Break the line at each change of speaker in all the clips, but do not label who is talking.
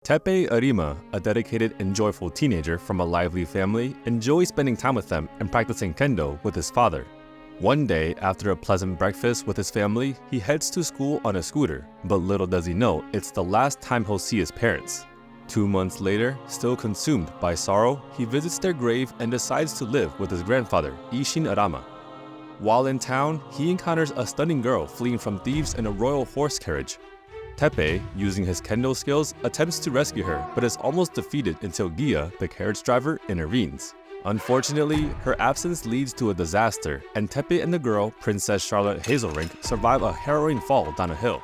Teppei Arima, a dedicated and joyful teenager from a lively family, enjoys spending time with them and practicing kendo with his father. One day, after a pleasant breakfast with his family, he heads to school on a scooter, but little does he know it's the last time he'll see his parents. 2 months later, still consumed by sorrow, he visits their grave and decides to live with his grandfather, Ishin Arama. While in town, he encounters a stunning girl fleeing from thieves in a royal horse carriage. Teppei, using his kendo skills, attempts to rescue her but is almost defeated until Gia, the carriage driver, intervenes. Unfortunately, her absence leads to a disaster, and Teppei and the girl, Princess Charlotte Hazelrink, survive a harrowing fall down a hill.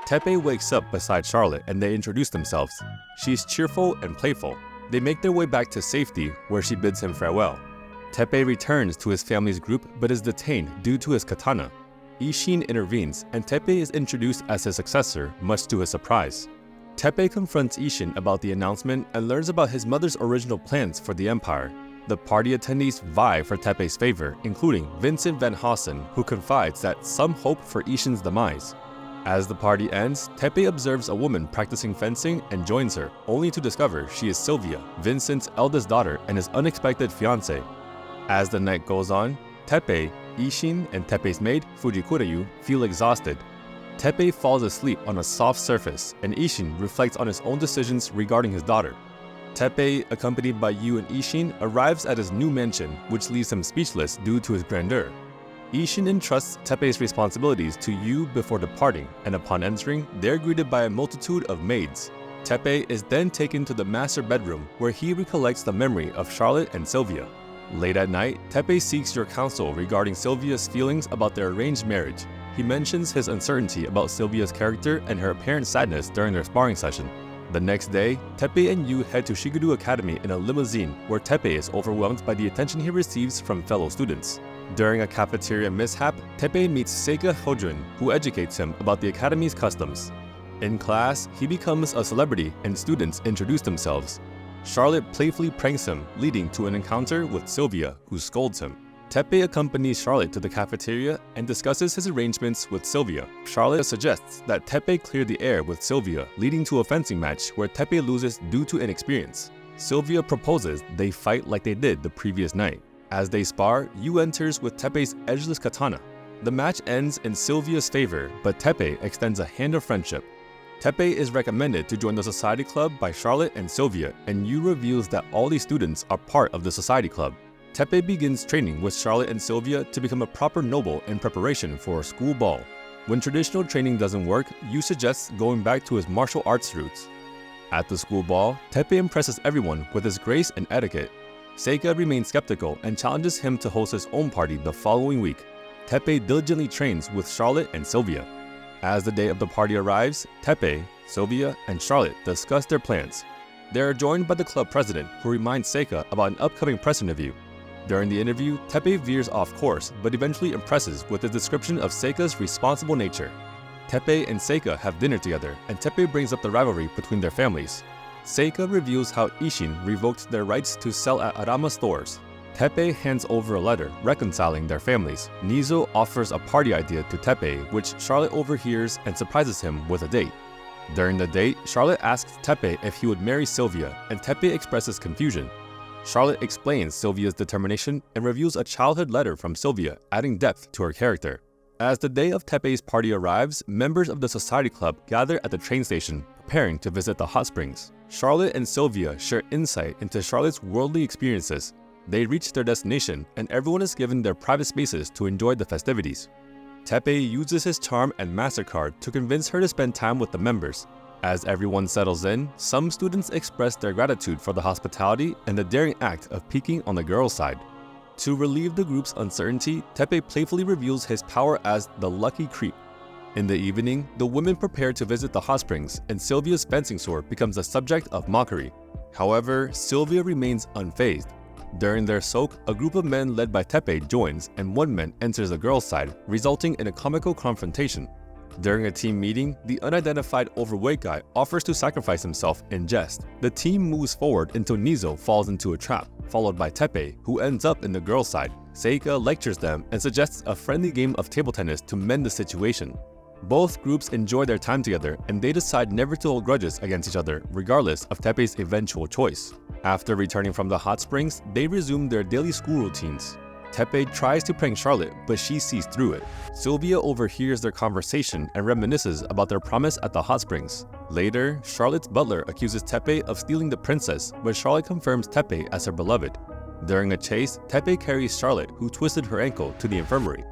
Teppei wakes up beside Charlotte and they introduce themselves. She's cheerful and playful. They make their way back to safety, where she bids him farewell. Teppei returns to his family's group but is detained due to his katana. Ishin intervenes, and Teppei is introduced as his successor, much to his surprise. Teppei confronts Ishin about the announcement and learns about his mother's original plans for the empire. The party attendees vie for Teppei's favor, including Vincent van Hossen, who confides that some hope for Ishin's demise. As the party ends, Teppei observes a woman practicing fencing and joins her, only to discover she is Sylvia, Vincent's eldest daughter and his unexpected fiancée. As the night goes on, Teppei, Ishin, and Teppei's maid, Fujikurayu, feel exhausted. Teppei falls asleep on a soft surface, and Ishin reflects on his own decisions regarding his daughter. Teppei, accompanied by Yu and Ishin, arrives at his new mansion, which leaves him speechless due to his grandeur. Ishin entrusts Teppei's responsibilities to Yu before departing, and upon entering, they are greeted by a multitude of maids. Teppei is then taken to the master bedroom, where he recollects the memory of Charlotte and Sylvia. Late at night, Teppei seeks your counsel regarding Sylvia's feelings about their arranged marriage. He mentions his uncertainty about Sylvia's character and her apparent sadness during their sparring session. The next day, Teppei and Yu head to Shiguru Academy in a limousine, where Teppei is overwhelmed by the attention he receives from fellow students. During a cafeteria mishap, Teppei meets Seika Hojun, who educates him about the academy's customs. In class, he becomes a celebrity and students introduce themselves. Charlotte playfully pranks him, leading to an encounter with Sylvia, who scolds him. Teppei accompanies Charlotte to the cafeteria and discusses his arrangements with Sylvia. Charlotte suggests that Teppei clear the air with Sylvia, leading to a fencing match where Teppei loses due to inexperience. Sylvia proposes they fight like they did the previous night. As they spar, Yu enters with Teppei's edgeless katana. The match ends in Sylvia's favor, but Teppei extends a hand of friendship. Teppei is recommended to join the society club by Charlotte and Sylvia, and Yu reveals that all these students are part of the society club. Teppei begins training with Charlotte and Sylvia to become a proper noble in preparation for a school ball. When traditional training doesn't work, Yu suggests going back to his martial arts roots. At the school ball, Teppei impresses everyone with his grace and etiquette. Seika remains skeptical and challenges him to host his own party the following week. Teppei diligently trains with Charlotte and Sylvia. As the day of the party arrives, Teppei, Sylvia, and Charlotte discuss their plans. They are joined by the club president, who reminds Seika about an upcoming press interview. During the interview, Teppei veers off course, but eventually impresses with his description of Seika's responsible nature. Teppei and Seika have dinner together, and Teppei brings up the rivalry between their families. Seika reveals how Ishin revoked their rights to sell at Arama stores. Teppei hands over a letter reconciling their families. Nizo offers a party idea to Teppei, which Charlotte overhears and surprises him with a date. During the date, Charlotte asks Teppei if he would marry Sylvia, and Teppei expresses confusion. Charlotte explains Sylvia's determination and reveals a childhood letter from Sylvia, adding depth to her character. As the day of Teppei's party arrives, members of the society club gather at the train station, preparing to visit the hot springs. Charlotte and Sylvia share insight into Charlotte's worldly experiences. They reach their destination, and everyone is given their private spaces to enjoy the festivities. Teppei uses his charm and MasterCard to convince her to spend time with the members. As everyone settles in, some students express their gratitude for the hospitality and the daring act of peeking on the girls' side. To relieve the group's uncertainty, Teppei playfully reveals his power as the lucky creep. In the evening, the women prepare to visit the hot springs, and Sylvia's fencing sword becomes a subject of mockery. However, Sylvia remains unfazed. During their soak, a group of men led by Teppei joins, and one man enters the girls' side, resulting in a comical confrontation. During a team meeting, the unidentified overweight guy offers to sacrifice himself in jest. The team moves forward until Nizo falls into a trap, followed by Teppei, who ends up in the girls' side. Seika lectures them and suggests a friendly game of table tennis to mend the situation. Both groups enjoy their time together and they decide never to hold grudges against each other regardless of Tepe's eventual choice. After returning from the hot springs, they resume their daily school routines. Tepe tries to prank Charlotte, but she sees through it. Sylvia overhears their conversation and reminisces about their promise at the hot springs. Later, Charlotte's butler accuses Tepe of stealing the princess, but Charlotte confirms Tepe as her beloved. During a chase, Tepe carries Charlotte, who twisted her ankle, to the infirmary.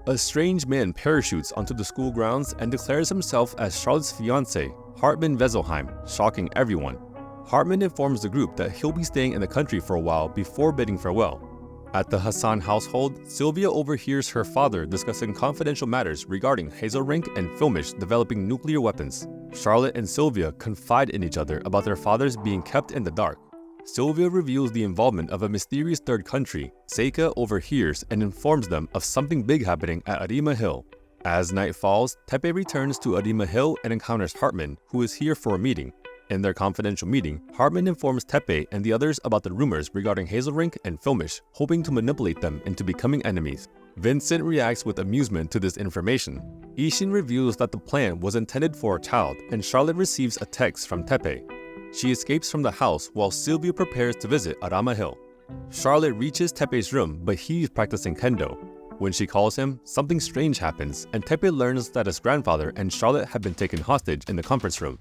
A strange man parachutes onto the school grounds and declares himself as Charlotte's fiancé, Hartman Veselheim, shocking everyone. Hartman informs the group that he'll be staying in the country for a while before bidding farewell. At the Hassan household, Sylvia overhears her father discussing confidential matters regarding Hazelrink and Filmish developing nuclear weapons. Charlotte and Sylvia confide in each other about their fathers being kept in the dark. Sylvia reveals the involvement of a mysterious third country. Seika overhears and informs them of something big happening at Arima Hill. As night falls, Tepe returns to Arima Hill and encounters Hartman, who is here for a meeting. In their confidential meeting, Hartman informs Tepe and the others about the rumors regarding Hazelrink and Filmish, hoping to manipulate them into becoming enemies. Vincent reacts with amusement to this information. Ishin reveals that the plan was intended for a child, and Charlotte receives a text from Tepe. She escapes from the house while Sylvia prepares to visit Arama Hill. Charlotte reaches Tepe's room, but he's practicing kendo. When she calls him, something strange happens, and Tepe learns that his grandfather and Charlotte have been taken hostage in the conference room.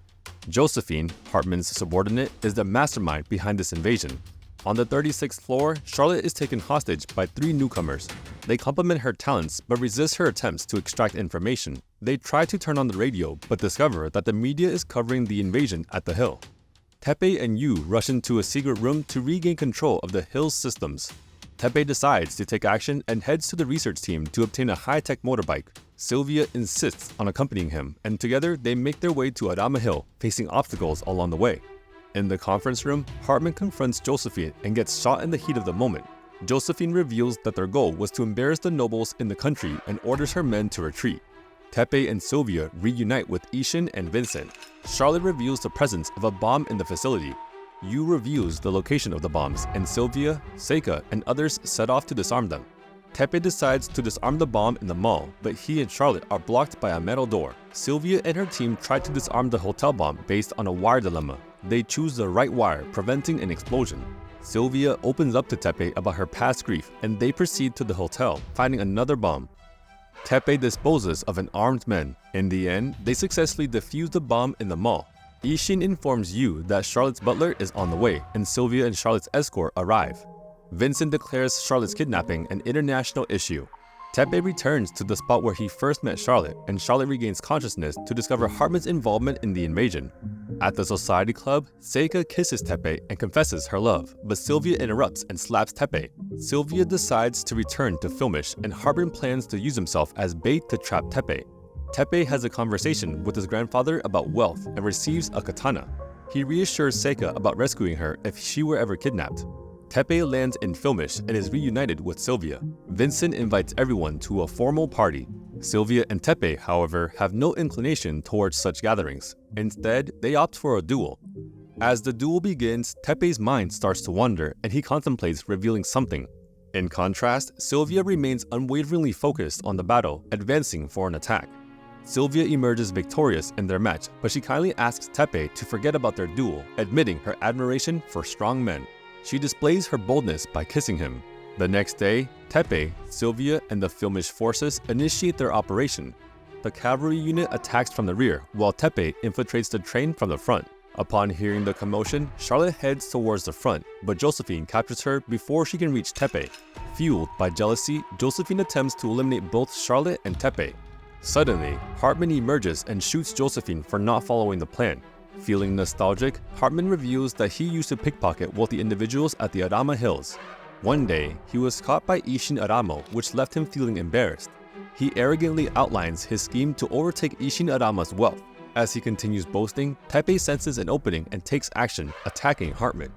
Josephine, Hartman's subordinate, is the mastermind behind this invasion. On the 36th floor, Charlotte is taken hostage by 3 newcomers. They compliment her talents but resist her attempts to extract information. They try to turn on the radio but discover that the media is covering the invasion at the hill. Tepe and Yu rush into a secret room to regain control of the hill's systems. Tepe decides to take action and heads to the research team to obtain a high-tech motorbike. Sylvia insists on accompanying him, and together they make their way to Arama Hill, facing obstacles along the way. In the conference room, Hartman confronts Josephine and gets shot in the heat of the moment. Josephine reveals that their goal was to embarrass the nobles in the country and orders her men to retreat. Tepe and Sylvia reunite with Ishin and Vincent. Charlotte reveals the presence of a bomb in the facility. Yu reveals the location of the bombs, and Sylvia, Seika, and others set off to disarm them. Tepe decides to disarm the bomb in the mall, but he and Charlotte are blocked by a metal door. Sylvia and her team try to disarm the hotel bomb based on a wire dilemma. They choose the right wire, preventing an explosion. Sylvia opens up to Tepe about her past grief, and they proceed to the hotel, finding another bomb. Tepe disposes of an armed man. In the end, they successfully defuse the bomb in the mall. Ishin informs Yu that Charlotte's butler is on the way, and Sylvia and Charlotte's escort arrive. Vincent declares Charlotte's kidnapping an international issue. Tepe returns to the spot where he first met Charlotte, and Charlotte regains consciousness to discover Hartman's involvement in the invasion. At the society club, Seika kisses Tepe and confesses her love, but Sylvia interrupts and slaps Tepe. Sylvia decides to return to Filmish, and Hartman plans to use himself as bait to trap Tepe. Tepe has a conversation with his grandfather about wealth and receives a katana. He reassures Seika about rescuing her if she were ever kidnapped. Tepe lands in Filmish and is reunited with Sylvia. Vincent invites everyone to a formal party. Sylvia and Tepe, however, have no inclination towards such gatherings. Instead, they opt for a duel. As the duel begins, Tepe's mind starts to wander and he contemplates revealing something. In contrast, Sylvia remains unwaveringly focused on the battle, advancing for an attack. Sylvia emerges victorious in their match, but she kindly asks Tepe to forget about their duel, admitting her admiration for strong men. She displays her boldness by kissing him. The next day, Tepe, Sylvia, and the Filmish forces initiate their operation. The cavalry unit attacks from the rear, while Tepe infiltrates the train from the front. Upon hearing the commotion, Charlotte heads towards the front, but Josephine captures her before she can reach Tepe. Fueled by jealousy, Josephine attempts to eliminate both Charlotte and Tepe. Suddenly, Hartman emerges and shoots Josephine for not following the plan. Feeling nostalgic, Hartman reveals that he used to pickpocket wealthy individuals at the Arama Hills. One day, he was caught by Ishin Aramo, which left him feeling embarrassed. He arrogantly outlines his scheme to overtake Ishin Arama's wealth. As he continues boasting, Tepe senses an opening and takes action, attacking Hartman.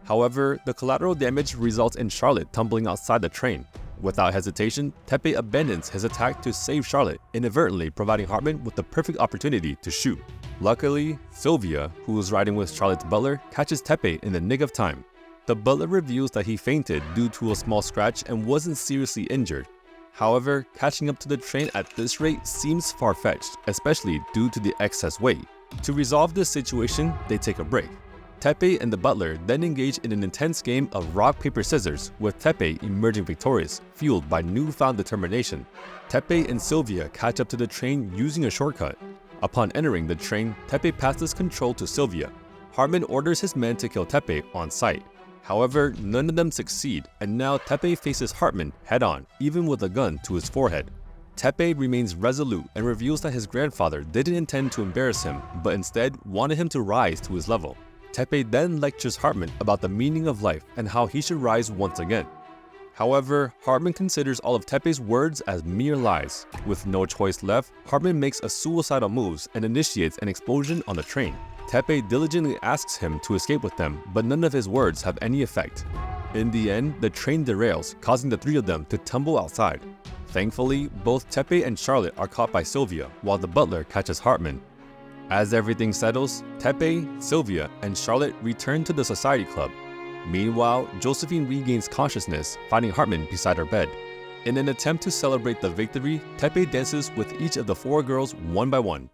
However, the collateral damage results in Charlotte tumbling outside the train. Without hesitation, Tepe abandons his attack to save Charlotte, inadvertently providing Hartman with the perfect opportunity to shoot. Luckily, Sylvia, who was riding with Charlotte's butler, catches Tepe in the nick of time. The butler reveals that he fainted due to a small scratch and wasn't seriously injured. However, catching up to the train at this rate seems far-fetched, especially due to the excess weight. To resolve this situation, they take a break. Tepe and the butler then engage in an intense game of rock, paper, scissors, with Tepe emerging victorious, fueled by newfound determination. Tepe and Sylvia catch up to the train using a shortcut. Upon entering the train, Tepe passes control to Sylvia. Hartman orders his men to kill Tepe on sight. However, none of them succeed, and now Tepe faces Hartman head-on, even with a gun to his forehead. Tepe remains resolute and reveals that his grandfather didn't intend to embarrass him, but instead wanted him to rise to his level. Tepe then lectures Hartman about the meaning of life and how he should rise once again. However, Hartman considers all of Tepe's words as mere lies. With no choice left, Hartman makes a suicidal move and initiates an explosion on the train. Tepe diligently asks him to escape with them, but none of his words have any effect. In the end, the train derails, causing the three of them to tumble outside. Thankfully, both Tepe and Charlotte are caught by Sylvia, while the butler catches Hartman. As everything settles, Tepe, Sylvia, and Charlotte return to the society club. Meanwhile, Josephine regains consciousness, finding Hartman beside her bed. In an attempt to celebrate the victory, Tepe dances with each of the four girls one by one.